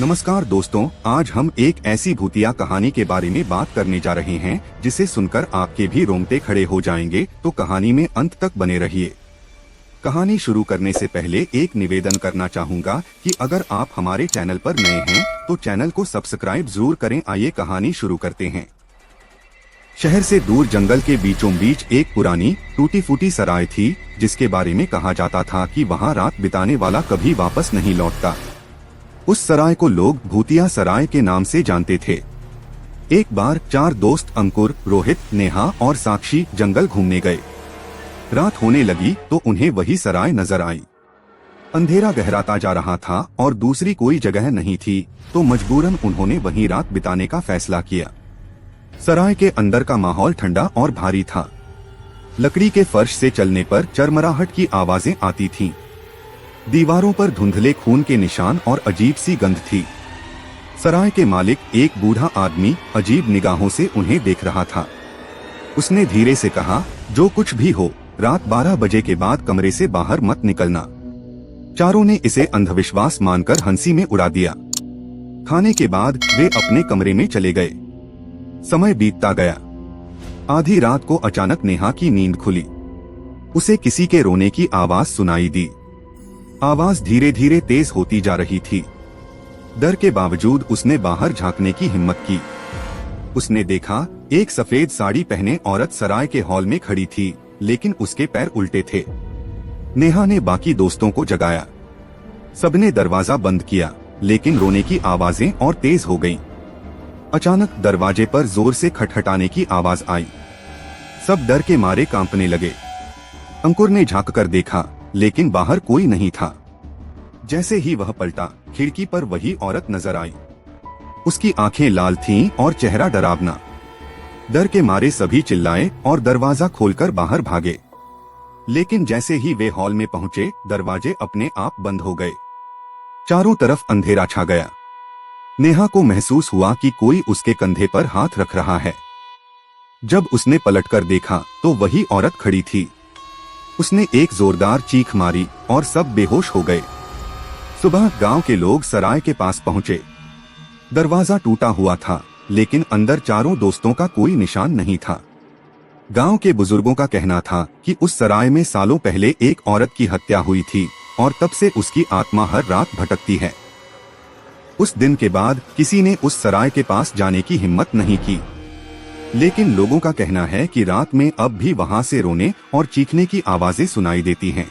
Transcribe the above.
नमस्कार दोस्तों, आज हम एक ऐसी भूतिया कहानी के बारे में बात करने जा रहे हैं जिसे सुनकर आपके भी रोंगटे खड़े हो जाएंगे। तो कहानी में अंत तक बने रहिए। कहानी शुरू करने से पहले एक निवेदन करना चाहूँगा कि अगर आप हमारे चैनल पर नए हैं तो चैनल को सब्सक्राइब जरूर करें। आइए कहानी शुरू करते हैं। शहर से दूर जंगल के बीचों बीच एक पुरानी टूटी फूटी सराय थी, जिसके बारे में कहा जाता था कि वहाँ रात बिताने वाला कभी वापस नहीं लौटता। उस सराय को लोग भूतिया सराय के नाम से जानते थे। एक बार 4 दोस्त अंकुर, रोहित, नेहा और साक्षी जंगल घूमने गए। रात होने लगी तो उन्हें वही सराय नजर आई। अंधेरा गहराता जा रहा था और दूसरी कोई जगह नहीं थी, तो मजबूरन उन्होंने वहीं रात बिताने का फैसला किया। सराय के अंदर का माहौल ठंडा और भारी था। लकड़ी के फर्श से चलने पर चरमराहट की आवाजें आती थीं। दीवारों पर धुंधले खून के निशान और अजीब सी गंध थी। सराय के मालिक, एक बूढ़ा आदमी, अजीब निगाहों से उन्हें देख रहा था। उसने धीरे से कहा, जो कुछ भी हो, रात 12 बजे के बाद कमरे से बाहर मत निकलना। चारों ने इसे अंधविश्वास मानकर हंसी में उड़ा दिया। खाने के बाद वे अपने कमरे में चले गए। समय बीतता गया। आधी रात को अचानक नेहा की नींद खुली। उसे किसी के रोने की आवाज सुनाई दी। आवाज धीरे धीरे तेज होती जा रही थी। डर के बावजूद उसने बाहर झांकने की हिम्मत की। उसने देखा, एक सफेद साड़ी पहने औरत सराय के हॉल में खड़ी थी, लेकिन उसके पैर उल्टे थे। नेहा ने बाकी दोस्तों को जगाया। सबने दरवाजा बंद किया, लेकिन रोने की आवाजें और तेज हो गईं। अचानक दरवाजे पर जोर से खटखटाने की आवाज आई। सब डर के मारे कांपने लगे। अंकुर ने झांककर देखा, लेकिन बाहर कोई नहीं था। जैसे ही वह पलटा, खिड़की पर वही औरत नजर आई। उसकी आंखें लाल थीं और चेहरा डरावना। डर के मारे सभी चिल्लाए और दरवाजा खोलकर बाहर भागे। लेकिन जैसे ही वे हॉल में पहुंचे, दरवाजे अपने आप बंद हो गए। चारों तरफ अंधेरा छा गया। नेहा को महसूस हुआ कि कोई उसके कंधे पर हाथ रख रहा है। जब उसने पलटकर देखा तो वही औरत खड़ी थी। उसने एक जोरदार चीख मारी और सब बेहोश हो गए। सुबह गांव के लोग सराय के पास पहुंचे। दरवाजा टूटा हुआ था, लेकिन अंदर चारों दोस्तों का कोई निशान नहीं था। गांव के बुजुर्गों का कहना था कि उस सराय में सालों पहले एक औरत की हत्या हुई थी और तब से उसकी आत्मा हर रात भटकती है। उस दिन के बाद किसी ने उस सराय के पास जाने की हिम्मत नहीं की। लेकिन लोगों का कहना है कि रात में अब भी वहां से रोने और चीखने की आवाजें सुनाई देती हैं।